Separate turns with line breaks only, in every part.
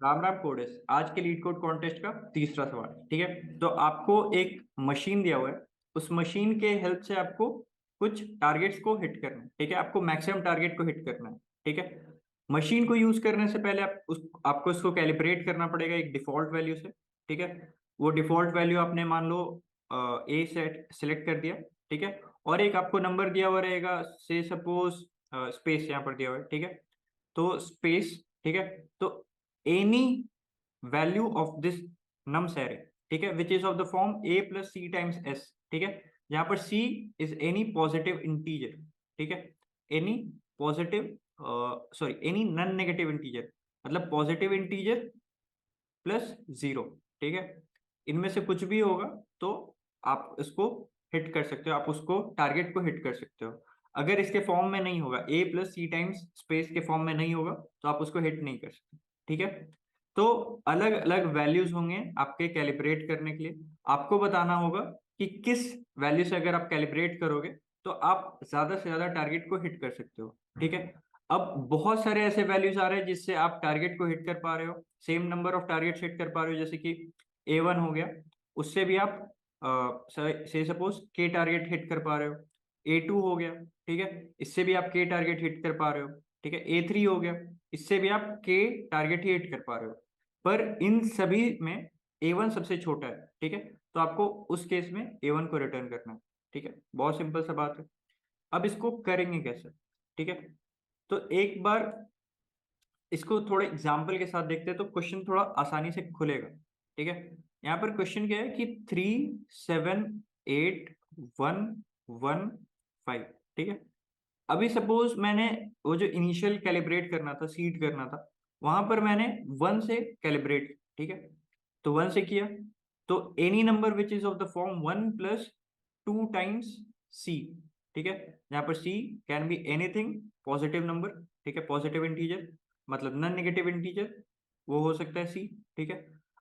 राम राम कोडेस। आज के leet code contest का तीसरा सवाल। ठीक है, तो आपको एक मशीन दिया हुआ है। उस मशीन के हेल्प से आपको कुछ टारगेट्स को हिट करना है। ठीक है, आपको मैक्सिमम टारगेट को हिट करना है। ठीक है, मशीन को यूज करने से पहले आपको इसको कैलिब्रेट करना पड़ेगा एक डिफॉल्ट वैल्यू से। ठीक है, वो डिफॉल्ट वैल्यू आपने मान लो ए सेट सिलेक्ट कर दिया। ठीक है, और एक आपको नंबर दिया हुआ रहेगा, से सपोज स्पेस यहाँ पर दिया हुआ है। ठीक है, तो स्पेस। ठीक है, तो any value of this nums array, ठीक है, which is of the form a plus C times s। ठीक है, यहाँ पर c is any positive integer. ठीक है, any positive sorry any non negative integer, मतलब पॉजिटिव इंटीजर प्लस जीरो। ठीक है, इनमें से कुछ भी होगा तो आप इसको हिट कर सकते हो, आप उसको टारगेट को हिट कर सकते हो। अगर इसके फॉर्म में नहीं होगा, a plus C times space के फॉर्म में नहीं होगा, तो आप उसको हिट नहीं कर सकते। ठीक है, तो अलग अलग वैल्यूज होंगे आपके कैलिब्रेट करने के लिए। आपको बताना होगा कि किस वैल्यू से अगर आप कैलिब्रेट करोगे तो आप ज्यादा से ज्यादा टारगेट को हिट कर सकते हो। ठीक है, अब बहुत सारे ऐसे वैल्यूज आ रहे हैं जिससे आप टारगेट को हिट कर पा रहे हो, same number of target hit कर पा रहे हो। जैसे कि A1 हो गया, उससे भी आप से सपोज के टारगेट हिट कर पा रहे हो। A2 हो गया, ठीक है, इससे भी आप के टारगेट हिट कर पा रहे हो। ठीक है, A3 हो गया, इससे भी आप के टारगेट ही हिट कर पा रहे हो। पर इन सभी में A1 सबसे छोटा है। ठीक है, तो आपको उस केस में A1 को रिटर्न करना है। ठीक है, बहुत सिंपल सा बात है। अब इसको करेंगे कैसे? ठीक है, तो एक बार इसको थोड़े एग्जाम्पल के साथ देखते हैं तो क्वेश्चन थोड़ा आसानी से खुलेगा। ठीक है, यहाँ पर क्वेश्चन क्या है कि 3 7 8 1 1 5। ठीक है, अभी सपोज मैंने वो जो इनिशियल कैलिब्रेट करना था, सीड करना था, वहां पर मैंने 1 से कैलिब्रेट। ठीक है, तो 1 से किया, तो any number which is of the form 1 plus 2 times C. ठीक है, यहाँ पर C can be anything positive number. ठीक है, पॉजिटिव इंटीजर मतलब नॉन नेगेटिव इंटीजर, वो हो सकता है सी। ठीक है,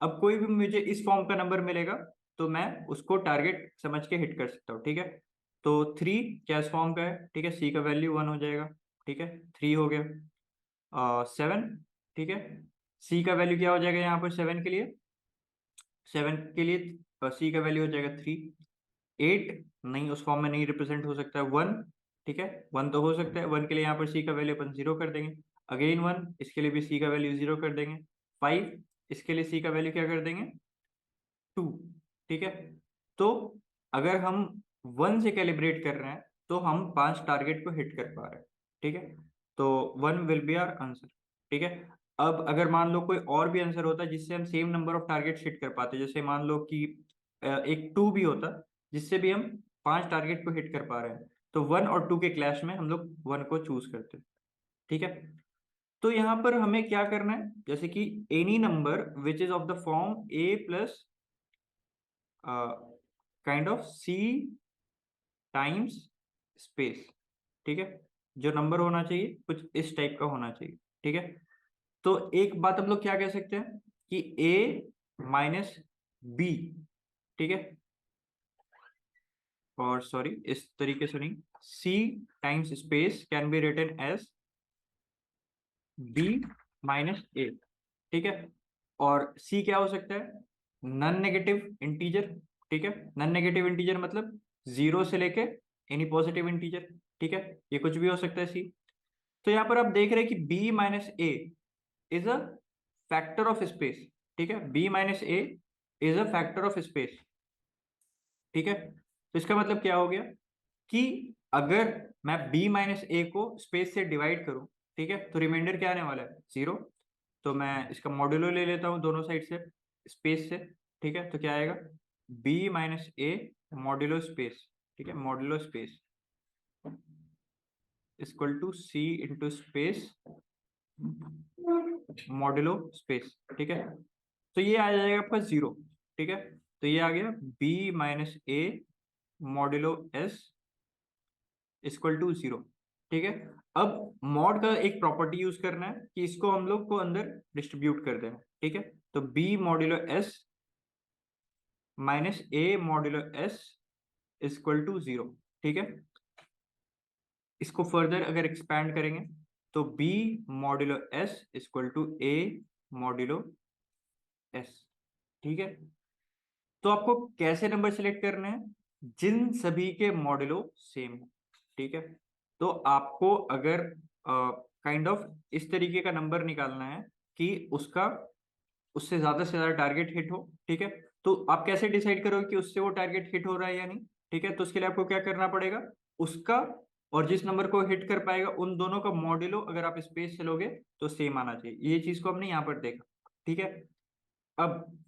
अब कोई भी मुझे इस फॉर्म का नंबर मिलेगा तो मैं उसको टारगेट समझ के हिट कर सकता हूँ। ठीक है, तो 3 क्या इस फॉर्म का है? ठीक है, सी का वैल्यू 1 हो जाएगा। ठीक है, 3 हो गया। 7, ठीक है, सी का वैल्यू क्या हो जाएगा यहाँ पर 7 के लिए? 7 के लिए सी का वैल्यू हो जाएगा 3। 8 नहीं, उस फॉर्म में नहीं रिप्रेजेंट हो सकता है। 1, ठीक है, 1 तो हो सकता है। 1 के लिए यहाँ पर सी का वैल्यू अपन 0 कर देंगे। अगेन 1, इसके लिए भी सी का वैल्यू 0 कर देंगे। 5, इसके लिए सी का वैल्यू क्या कर देंगे? 2। ठीक है, तो अगर हम 1 से कैलिब्रेट कर रहे हैं तो हम 5 टारगेट को हिट कर पा रहे हैं। ठीक है, तो 1 विल बी आवर आंसर। ठीक है, अब अगर मान लो कोई और भी आंसर होता जिससे हम same number of target hit कर पाते, जैसे मान लो कि एक 2 भी होता जिससे भी हम 5 टारगेट को हिट कर पा रहे हैं, तो 1 और 2 के क्लैश में हम लोग 1 को चूज करते हैं। ठीक है, तो यहाँ पर हमें क्या करना है, जैसे कि any number which is of the form a plus kind of C times space. ठीक है, जो नंबर होना चाहिए कुछ इस टाइप का होना चाहिए। ठीक है, तो एक बात हम लोग क्या कह सकते हैं कि a माइनस बी। ठीक है, और सॉरी इस तरीके से नहीं, c times space can be written as b minus a। ठीक है, और c क्या हो सकता है? Non negative integer. ठीक है, नॉन नेगेटिव इंटीजर मतलब 0 से लेके एनी पॉजिटिव इंटीजर। ठीक है, ये कुछ भी हो सकता है c। तो यहाँ पर आप देख रहे हैं कि b minus a is a factor of space. ठीक है, b minus a is a factor of space. ठीक है, तो इसका मतलब क्या हो गया कि अगर मैं b माइनस ए को स्पेस से डिवाइड करूं, ठीक है, तो रिमाइंडर क्या आने वाला है? 0। तो मैं इसका मॉड्यूलो ले लेता हूँ दोनों साइड से, स्पेस से। ठीक है, तो क्या आएगा? b minus A modulo space. ठीक है, modulo space equal to c into space modulo space. ठीक है, तो ये आ जाएगा आपका 0। ठीक है, तो ये आ गया b minus A modulo s equal to 0। ठीक है, अब मॉड का एक प्रॉपर्टी यूज करना है कि इसको हम लोग को अंदर डिस्ट्रीब्यूट कर देना। ठीक है, तो b modulo s minus A modulo s equal to 0। ठीक है, इसको फर्दर अगर एक्सपैंड करेंगे तो b modulo s equal to a modulo S. ठीक है, तो आपको कैसे नंबर सिलेक्ट करने हैं? जिन सभी के मॉड्यूलो सेम हो। ठीक है, तो आपको अगर काइंड ऑफ इस तरीके का नंबर निकालना है कि उसका उससे ज्यादा से ज्यादा टारगेट हिट हो। ठीक है, तो आप कैसे डिसाइड करोगे कि उससे वो टारगेट हिट हो रहा है या नहीं? ठीक है, तो उसके लिए आपको क्या करना पड़ेगा, उसका और जिस नंबर को हिट कर पाएगा उन दोनों का मॉड्यूलो अगर आप स्पेस से लोगे तो सेम आना चाहिए। ये चीज को हमने यहाँ पर देखा। ठीक है, अब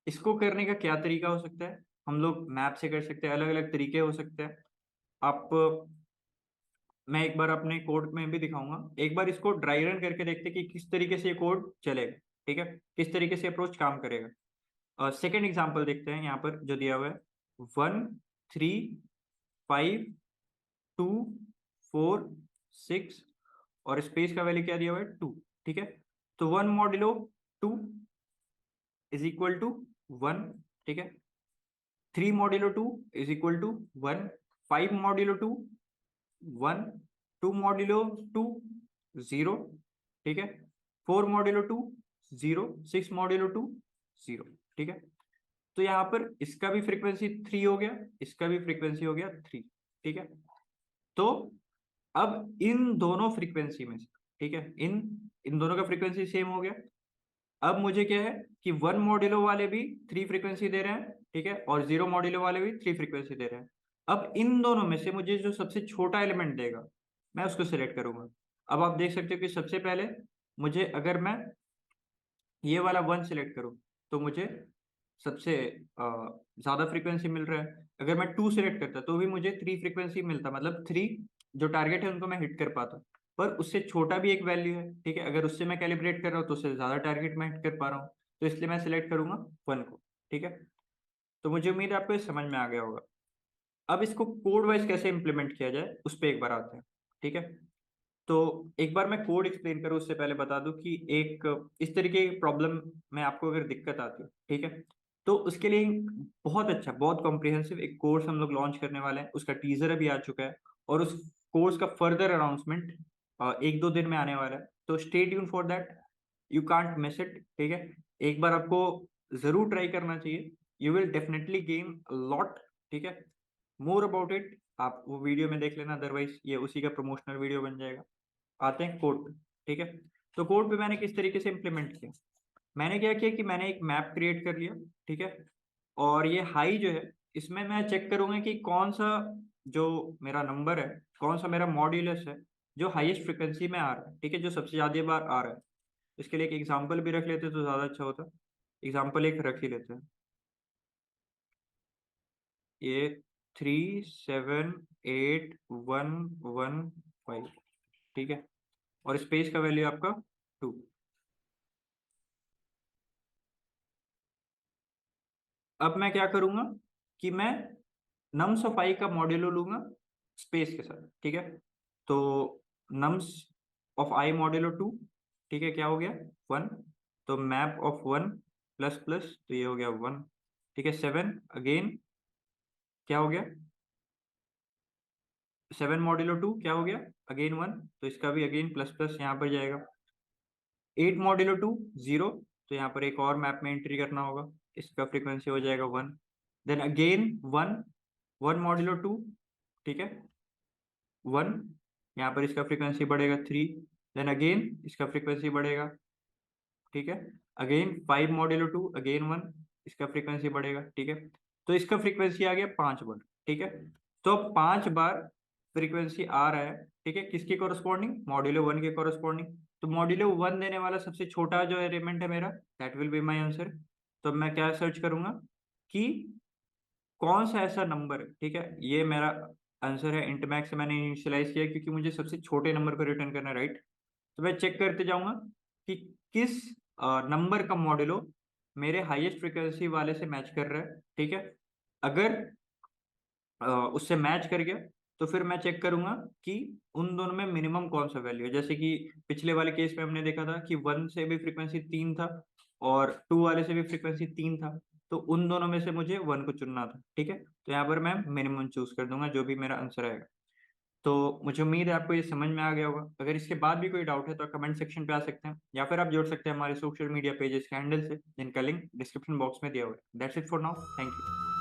इसको करने का क्या तरीका हो सकता है? हम लोग मैप से कर सकते हैं, अलग अलग तरीके हो सकते हैं। आप मैं एक बार अपने कोड में भी दिखाऊंगा, एक बार इसको ड्राई रन करके देखते हैं कि किस तरीके से ये कोड चलेगा। ठीक है, किस तरीके से अप्रोच काम करेगा। सेकेंड एग्जाम्पल देखते हैं यहाँ पर जो दिया हुआ है, 1 3 5 2 4 6 और स्पेस का वैल्यू क्या दिया हुआ है 2। ठीक है, तो 1 मॉड्यूलो 2 इज इक्वल टू 1। ठीक है, 3 modulo 2 is equal to 1। 5 modulo 2 1। 2 modulo 2 0। ठीक है, 4 मॉड्यूलो 2 0। 6 मॉड्यूलो 2 0। ठीक है, तो यहाँ पर इसका भी फ्रीक्वेंसी 3 हो गया, इसका भी फ्रीक्वेंसी हो गया 3। ठीक है, तो अब इन दोनों फ्रीक्वेंसी में से, ठीक है, इन इन दोनों का फ्रीक्वेंसी सेम हो गया। अब मुझे क्या है कि 1 मॉड्यूलो वाले भी 3 फ्रीक्वेंसी दे रहे हैं। ठीक है, और 0 मॉड्यूलो वाले भी 3 फ्रीक्वेंसी दे रहे हैं। अब इन दोनों में से मुझे जो सबसे छोटा एलिमेंट देगा मैं उसको सिलेक्ट करूंगा। अब आप देख सकते हो कि सबसे पहले मुझे, अगर मैं ये वाला 1 सिलेक्ट करूं तो मुझे सबसे ज्यादा फ्रीक्वेंसी मिल रहा है। अगर मैं 2 सिलेक्ट करता तो भी मुझे 3 फ्रीक्वेंसी मिलता, मतलब 3 जो टारगेट है उनको मैं हिट कर पाता। पर उससे छोटा भी एक वैल्यू है। ठीक है, अगर उससे मैं कैलिब्रेट कर रहा हूँ तो उससे ज्यादा टारगेट मैं हिट कर पा रहा हूँ, तो इसलिए मैं सिलेक्ट करूंगा 1 को। ठीक है, तो मुझे उम्मीद है आपको ये समझ में आ गया होगा। अब इसको कोड वाइज कैसे इंप्लीमेंट किया जाए उस पर एक बार आते हैं। ठीक है, तो एक बार मैं कोड एक्सप्लेन करूँ उससे पहले बता दूं कि एक इस तरीके की प्रॉब्लम में आपको अगर दिक्कत आती है, ठीक है, तो उसके लिए एक बहुत अच्छा, बहुत कॉम्प्रिहेंसिव एक कोर्स हम लोग लॉन्च करने वाले हैं। उसका टीजर अभी आ चुका है और उस कोर्स का फर्दर अनाउंसमेंट 1-2 दिन में आने वाला है, तो stay tune for that, you can't miss it. ठीक है, एक बार आपको जरूर ट्राई करना चाहिए, you will definitely gain lot. ठीक है, मोर अबाउट इट आप वो वीडियो में देख लेना, अदरवाइज ये उसी का प्रमोशनल वीडियो बन जाएगा। आते हैं कोड पे। ठीक है, तो कोड पे मैंने किस तरीके से इम्प्लीमेंट किया, मैंने क्या किया कि मैंने एक मैप क्रिएट कर लिया। ठीक है, और ये हाई जो है इसमें मैं चेक करूंगा कि कौन सा जो मेरा नंबर है, कौन सा मेरा मॉड्यूलस है जो हाईएस्ट फ्रिक्वेंसी में आ रहा है। ठीक है, जो सबसे ज्यादा बार आ रहा है। इसके लिए एक एग्जाम्पल भी रख लेते तो ज्यादा अच्छा होता। एग्जाम्पल एक रख ही लेते हैं, ये 3 7 8 1 1 5। ठीक है, और स्पेस का वैल्यू आपका 2। अब मैं क्या करूंगा कि मैं नम्स ऑफ आई का मॉड्यूलो लूंगा स्पेस के साथ। ठीक है, तो नम्स ऑफ आई मॉड्यूलो 2, ठीक है, क्या हो गया 1। तो मैप ऑफ 1 प्लस प्लस तो ये हो गया 1। ठीक है, 7 अगेन क्या हो गया, 7 मॉड्यूलो 2 क्या हो गया अगेन 1, तो इसका भी अगेन प्लस प्लस यहाँ पर जाएगा। 8 मॉड्यूलो 2 0, तो यहाँ पर एक और मैप में एंट्री करना होगा, इसका फ्रीक्वेंसी हो जाएगा 1। देन अगेन 1, 1 मॉड्यूलो 2, ठीक है 1, यहाँ पर इसका फ्रीक्वेंसी बढ़ेगा 3। देन अगेन इसका फ्रीक्वेंसी बढ़ेगा। ठीक है, अगेन 5 मॉड्यूलो 2 अगेन 1, इसका फ्रीक्वेंसी बढ़ेगा। ठीक है, तो इसका फ्रीक्वेंसी आ गया 5 बार। ठीक है, तो 5 बार फ्रीक्वेंसी आ रहा है। ठीक है, किसके कॉरस्पॉन्डिंग, मॉड्यूलो 1 के कॉरस्पॉन्डिंग। तो मॉड्यूलो 1 देने वाला सबसे छोटा जो एलिमेंट है मेरा, that will be my answer. तो मैं क्या सर्च करूंगा कि कौन सा ऐसा नंबर है। ठीक है, ये मेरा आंसर है, इंटमैक्स से मैंने इनिशियलाइज किया क्योंकि मुझे सबसे छोटे नंबर को रिटर्न करना है, राइट। तो मैं चेक करते जाऊंगा कि किस नंबर का मॉड्यूलो मेरे हाईएस्ट फ्रिक्वेंसी वाले से मैच कर रहा है। ठीक है, अगर उससे मैच कर गया तो फिर मैं चेक करूंगा कि उन दोनों में मिनिमम कौन सा वैल्यू है। जैसे कि पिछले वाले केस में हमने देखा था कि 1 से भी फ्रीक्वेंसी 3 था और 2 वाले से भी फ्रीक्वेंसी 3 था, तो उन दोनों में से मुझे 1 को चुनना था। ठीक है, तो यहाँ पर मैं मिनिमम चूज कर दूंगा जो भी मेरा आंसर आएगा। तो मुझे उम्मीद है आपको ये समझ में आ गया होगा। अगर इसके बाद भी कोई डाउट है तो कमेंट सेक्शन पे आ सकते हैं, या फिर आप जोड़ सकते हैं हमारे सोशल मीडिया पेजेस के हैंडल से, जिनका लिंक डिस्क्रिप्शन बॉक्स में दिया हुआ है। That's it for now, thank you.